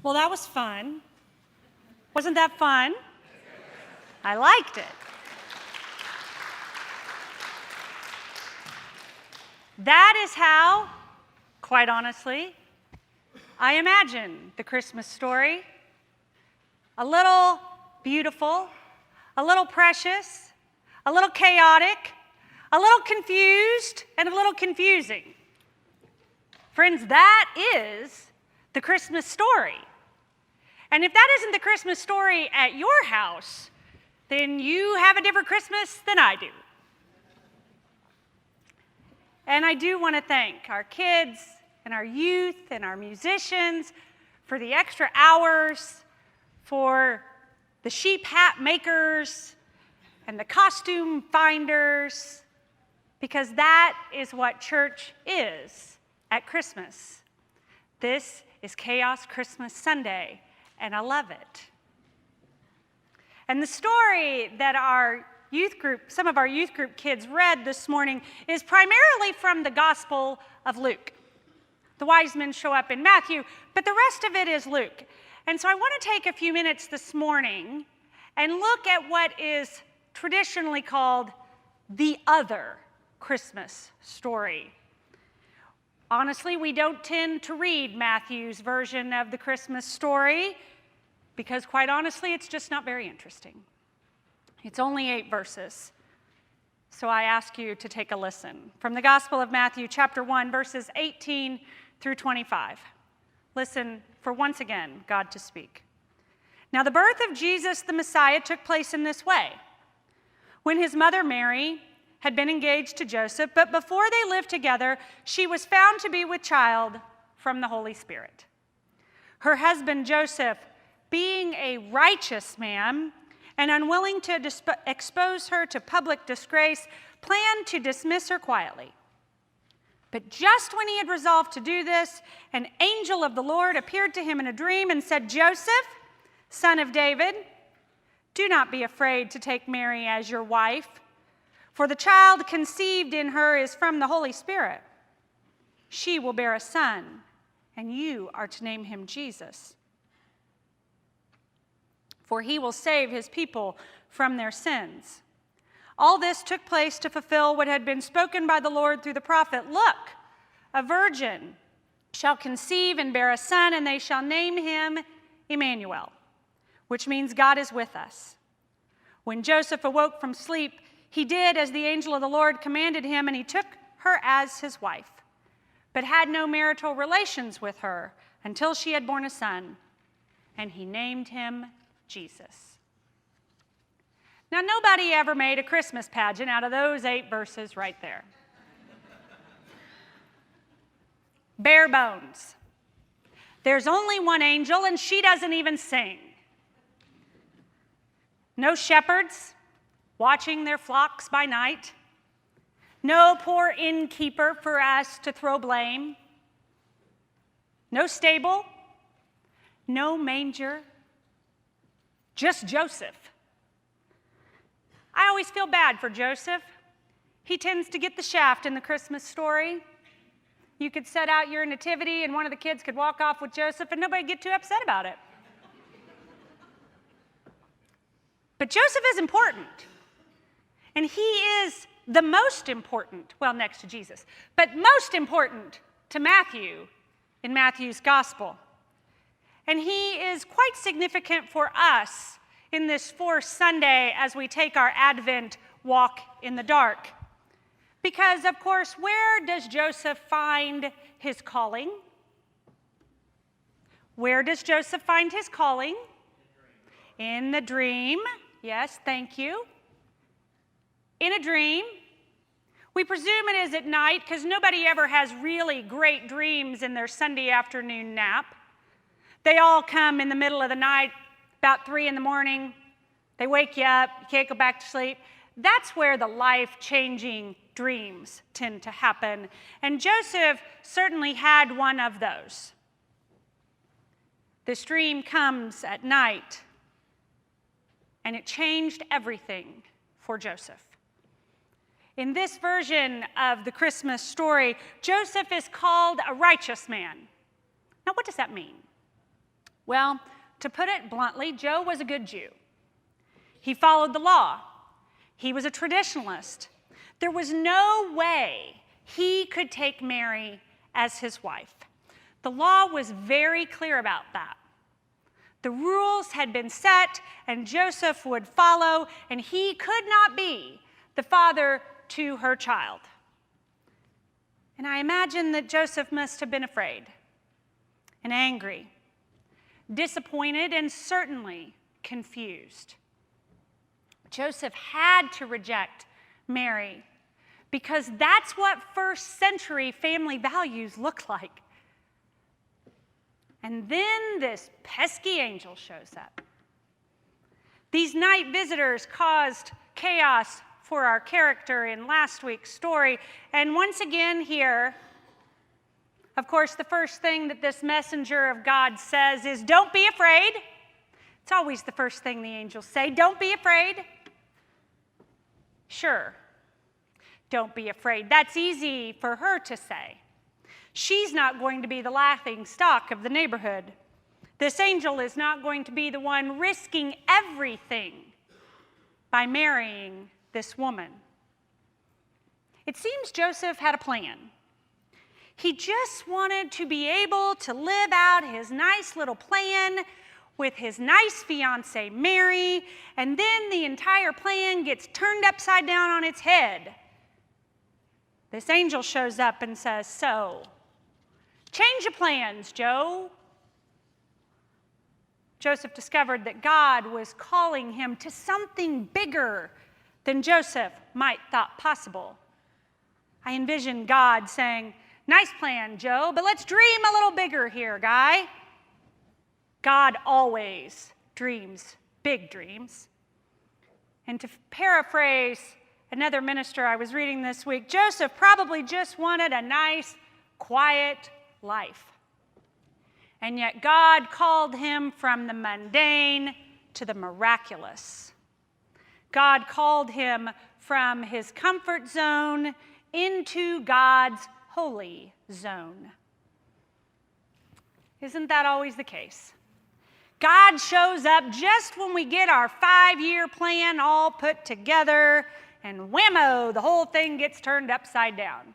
Well, that was fun. Wasn't that fun? I liked it. That is how, quite honestly, I imagine the Christmas story. A little beautiful, a little precious, a little chaotic, a little confused, and a little confusing. Friends, that is the Christmas story. And if that isn't the Christmas story at your house, then you have a different Christmas than I do. And I do want to thank our kids and our youth and our musicians for the extra hours, for the sheep hat makers and the costume finders, because that is what church is at Christmas. This is Chaos Christmas Sunday, and I love it. And the story that some of our youth group kids read this morning is primarily from the Gospel of Luke. The wise men show up in Matthew, but the rest of it is Luke. And so I want to take a few minutes this morning and look at what is traditionally called the other Christmas story. Honestly, we don't tend to read Matthew's version of the Christmas story because, quite honestly, it's just not very interesting. It's only 8 verses. So I ask you to take a listen. From the Gospel of Matthew, chapter 1, verses 18 through 25. Listen for once again God to speak. Now the birth of Jesus the Messiah took place in this way. When his mother Mary had been engaged to Joseph, but before they lived together, she was found to be with child from the Holy Spirit. Her husband Joseph, being a righteous man and unwilling to expose her to public disgrace, planned to dismiss her quietly. But just when he had resolved to do this, an angel of the Lord appeared to him in a dream and said, "Joseph, son of David, do not be afraid to take Mary as your wife, for the child conceived in her is from the Holy Spirit. She will bear a son, and you are to name him Jesus. For he will save his people from their sins." All this took place to fulfill what had been spoken by the Lord through the prophet. "Look, a virgin shall conceive and bear a son, and they shall name him Emmanuel," which means God is with us. When Joseph awoke from sleep, he did as the angel of the Lord commanded him, and he took her as his wife, but had no marital relations with her until she had borne a son, and he named him Jesus. Now, nobody ever made a Christmas pageant out of those 8 verses right there. Bare bones. There's only one angel, and she doesn't even sing. No shepherds watching their flocks by night. No poor innkeeper for us to throw blame. No stable. No manger. Just Joseph. I always feel bad for Joseph. He tends to get the shaft in the Christmas story. You could set out your nativity and one of the kids could walk off with Joseph and nobody would get too upset about it. But Joseph is important. And he is the most important, well, next to Jesus, but most important to Matthew in Matthew's gospel. And he is quite significant for us in this 4th Sunday as we take our Advent walk in the dark. Because, of course, where does Joseph find his calling? Where does Joseph find his calling? In the dream. Yes, thank you. In a dream. We presume it is at night because nobody ever has really great dreams in their Sunday afternoon nap. They all come in the middle of the night, about 3 in the morning. They wake you up, you can't go back to sleep. That's where the life-changing dreams tend to happen. And Joseph certainly had one of those. This dream comes at night, and it changed everything for Joseph. In this version of the Christmas story, Joseph is called a righteous man. Now, what does that mean? Well, to put it bluntly, Joe was a good Jew. He followed the law. He was a traditionalist. There was no way he could take Mary as his wife. The law was very clear about that. The rules had been set, and Joseph would follow, and he could not be the father to her child. And I imagine that Joseph must have been afraid and angry, disappointed, and certainly confused. Joseph had to reject Mary because that's what first century family values look like. And then this pesky angel shows up. These night visitors caused chaos for our character in last week's story. And once again here, of course, the first thing that this messenger of God says is, "Don't be afraid." It's always the first thing the angels say, "Don't be afraid." Sure, don't be afraid. That's easy for her to say. She's not going to be the laughing stock of the neighborhood. This angel is not going to be the one risking everything by marrying this woman. It seems Joseph had a plan. He just wanted to be able to live out his nice little plan with his nice fiancée Mary, and then the entire plan gets turned upside down on its head. This angel shows up and says, "So, change your plans, Joe." Joseph discovered that God was calling him to something bigger than Joseph might thought possible. I envision God saying, "Nice plan, Joe, but let's dream a little bigger here, guy." God always dreams big dreams. And to paraphrase another minister I was reading this week, Joseph probably just wanted a nice, quiet life. And yet God called him from the mundane to the miraculous. God called him from his comfort zone into God's holy zone. Isn't that always the case? God shows up just when we get our 5-year plan all put together, and whammo, the whole thing gets turned upside down.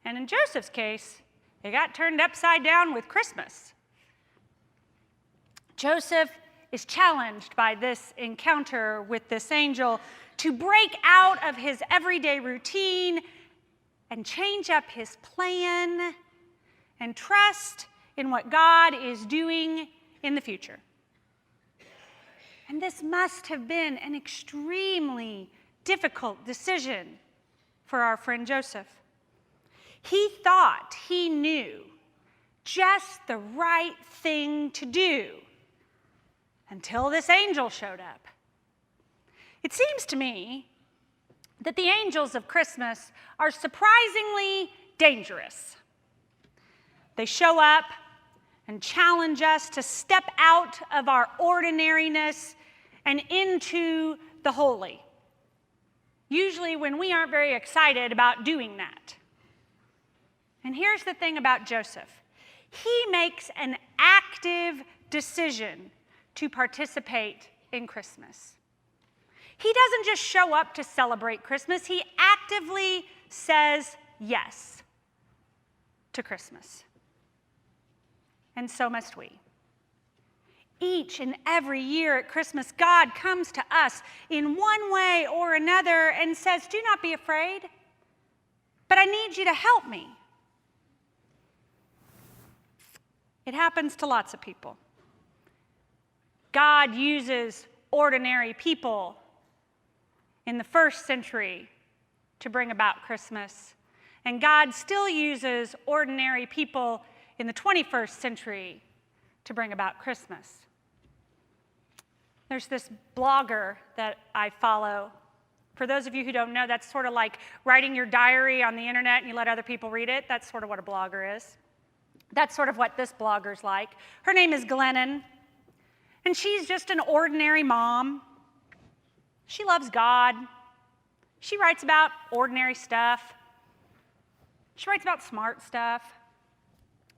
And in Joseph's case, it got turned upside down with Christmas. Joseph is challenged by this encounter with this angel to break out of his everyday routine and change up his plan and trust in what God is doing in the future. And this must have been an extremely difficult decision for our friend Joseph. He thought he knew just the right thing to do until this angel showed up. It seems to me that the angels of Christmas are surprisingly dangerous. They show up and challenge us to step out of our ordinariness and into the holy, usually when we aren't very excited about doing that. And here's the thing about Joseph. He makes an active decision to participate in Christmas. He doesn't just show up to celebrate Christmas. He actively says yes to Christmas. And so must we. Each and every year at Christmas, God comes to us in one way or another and says, "Do not be afraid, but I need you to help me." It happens to lots of people. God uses ordinary people in the first century to bring about Christmas, and God still uses ordinary people in the 21st century to bring about Christmas. There's this blogger that I follow. For those of you who don't know, that's sort of like writing your diary on the internet and you let other people read it. That's sort of what a blogger is. That's sort of what this blogger's like. Her name is Glennon, and she's just an ordinary mom. She loves God. She writes about ordinary stuff. She writes about smart stuff.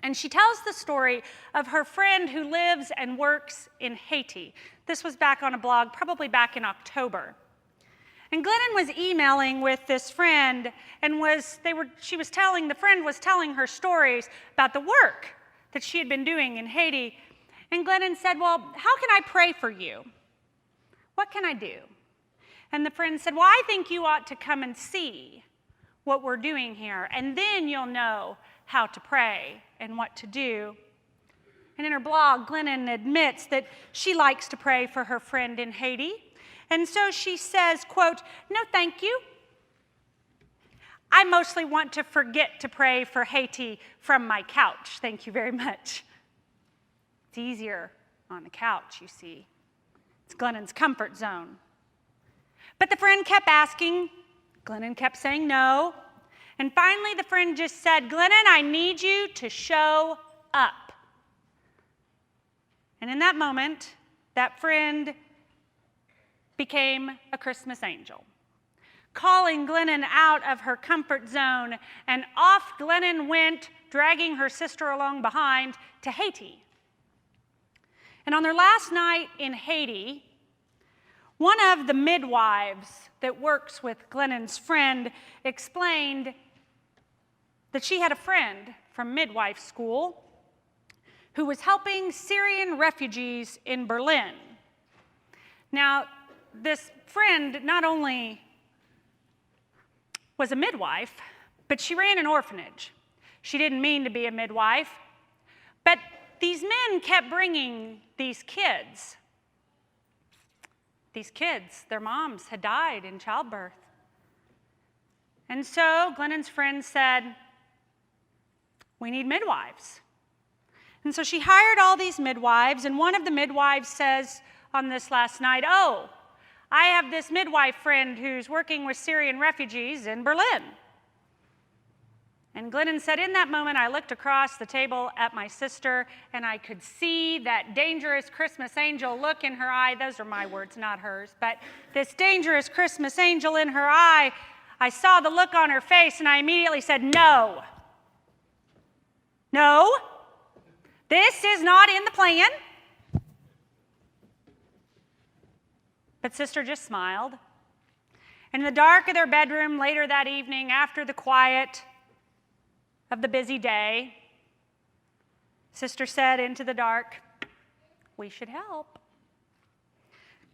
And she tells the story of her friend who lives and works in Haiti. This was back on a blog, probably back in October. And Glennon was emailing with this friend, and the friend was telling her stories about the work that she had been doing in Haiti. And Glennon said, well, how can I pray for you? What can I do? And the friend said, well, I think you ought to come and see what we're doing here, and then you'll know how to pray and what to do. And in her blog, Glennon admits that she likes to pray for her friend in Haiti. And so she says, quote, no, thank you. I mostly want to forget to pray for Haiti from my couch. Thank you very much. It's easier on the couch, you see. It's Glennon's comfort zone. But the friend kept asking. Glennon kept saying no. And finally, the friend just said, Glennon, I need you to show up. And in that moment, that friend became a Christmas angel, calling Glennon out of her comfort zone, and off Glennon went, dragging her sister along behind, to Haiti. And on their last night in Haiti, one of the midwives that works with Glennon's friend explained that she had a friend from midwife school who was helping Syrian refugees in Berlin. Now, this friend not only was a midwife, but she ran an orphanage. She didn't mean to be a midwife, but these men kept bringing these kids. These kids, their moms had died in childbirth. And so Glennon's friend said, we need midwives. And so she hired all these midwives, and one of the midwives says on this last night, oh, I have this midwife friend who's working with Syrian refugees in Berlin. And Glennon said, in that moment, I looked across the table at my sister, and I could see that dangerous Christmas angel look in her eye. Those are my words, not hers. But this dangerous Christmas angel in her eye, I saw the look on her face, and I immediately said, no. No, this is not in the plan. But sister just smiled. And in the dark of their bedroom later that evening, after the quiet of the busy day, sister said into the dark, we should help.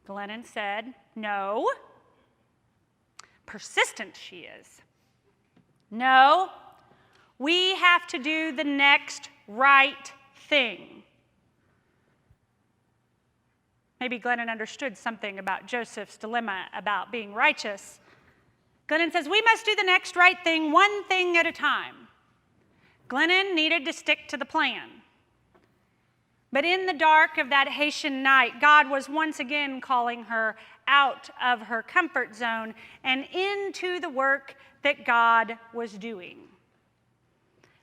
Glennon said, no. Persistent she is. No, we have to do the next right thing. Maybe Glennon understood something about Joseph's dilemma about being righteous. Glennon says, we must do the next right thing, one thing at a time. Glennon needed to stick to the plan. But in the dark of that Haitian night, God was once again calling her out of her comfort zone and into the work that God was doing.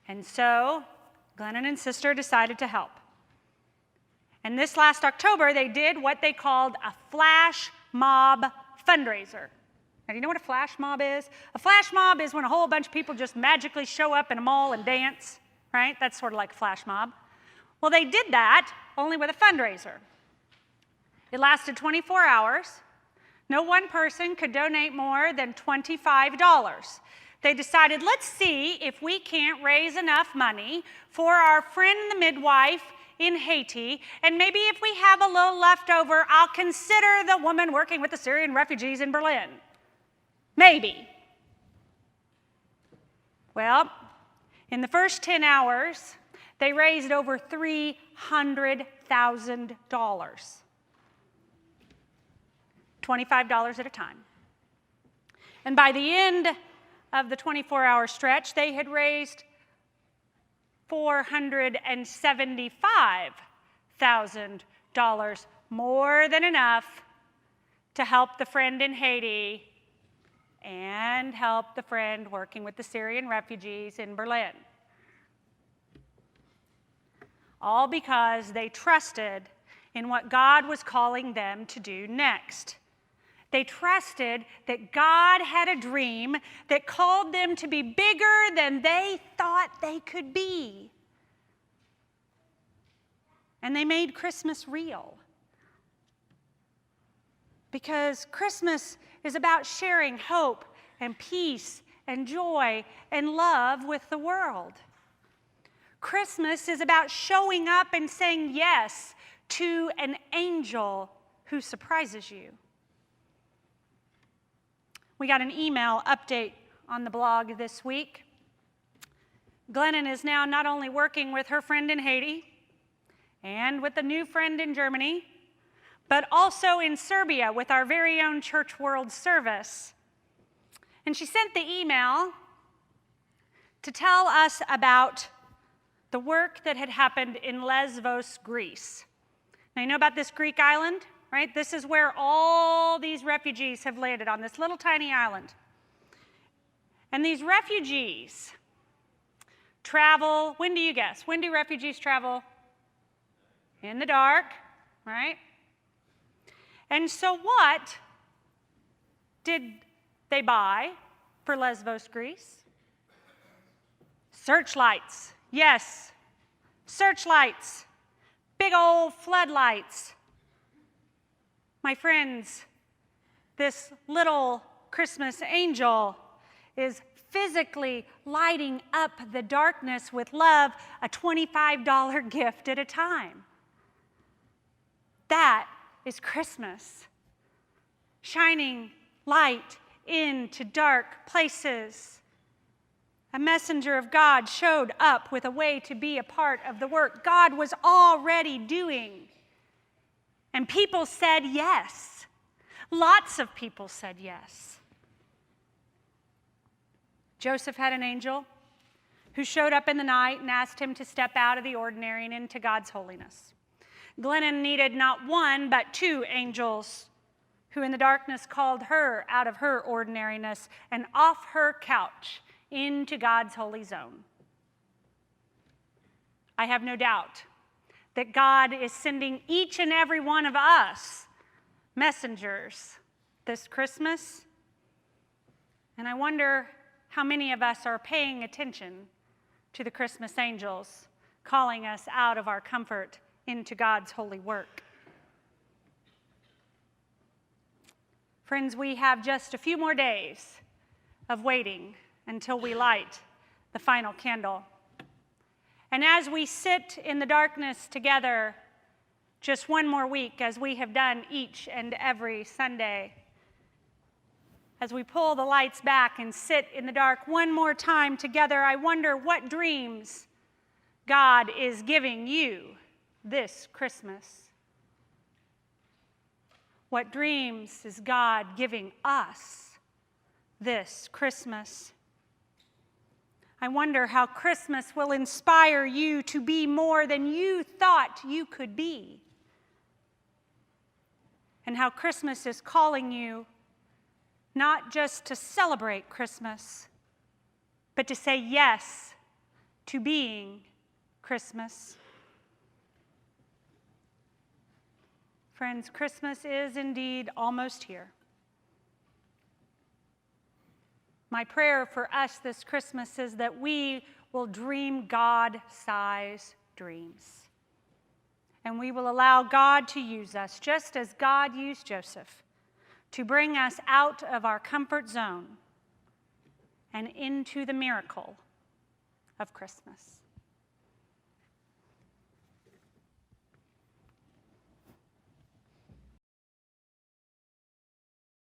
And so, Glennon and sister decided to help. And this last October, they did what they called a flash mob fundraiser. Now, do you know what a flash mob is? A flash mob is when a whole bunch of people just magically show up in a mall and dance, right? That's sort of like a flash mob. Well, they did that, only with a fundraiser. It lasted 24 hours. No one person could donate more than $25. They decided, let's see if we can't raise enough money for our friend the midwife in Haiti, and maybe if we have a little left over, I'll consider the woman working with the Syrian refugees in Berlin. Maybe. Well, in the first 10 hours, they raised over $300,000. $25 at a time. And by the end of the 24-hour stretch, they had raised $475,000, more than enough to help the friend in Haiti and help the friend working with the Syrian refugees in Berlin. All because they trusted in what God was calling them to do next. They trusted that God had a dream that called them to be bigger than they thought they could be. and they made Christmas real. Because Christmas is about sharing hope and peace and joy and love with the world. Christmas is about showing up and saying yes to an angel who surprises you. We got an email update on the blog this week. Glennon is now not only working with her friend in Haiti and with a new friend in Germany, but also in Serbia with our very own Church World service. And she sent the email to tell us about the work that had happened in Lesbos, Greece. Now, you know about this Greek island, right? This is where all these refugees have landed, on this little tiny island. And these refugees travel, when do you guess? When do refugees travel? In the dark, right? And so what did they buy for Lesbos, Greece? Searchlights. Yes, searchlights. Big old floodlights. My friends, this little Christmas angel is physically lighting up the darkness with love, a $25 gift at a time. That is Christmas, shining light into dark places. A messenger of God showed up with a way to be a part of the work God was already doing. And people said yes. Lots of people said yes. Joseph had an angel who showed up in the night and asked him to step out of the ordinary and into God's holiness. Glennon needed not one, but two angels who in the darkness called her out of her ordinariness and off her couch into God's holy zone. I have no doubt that God is sending each and every one of us messengers this Christmas. And I wonder how many of us are paying attention to the Christmas angels calling us out of our comfort into God's holy work. Friends, we have just a few more days of waiting until we light the final candle. And as we sit in the darkness together, just one more week, as we have done each and every Sunday, as we pull the lights back and sit in the dark one more time together, I wonder what dreams God is giving you this Christmas. What dreams is God giving us this Christmas? I wonder how Christmas will inspire you to be more than you thought you could be. And how Christmas is calling you not just to celebrate Christmas, but to say yes to being Christmas. Friends, Christmas is indeed almost here. My prayer for us this Christmas is that we will dream God-sized dreams. And we will allow God to use us, just as God used Joseph, to bring us out of our comfort zone and into the miracle of Christmas.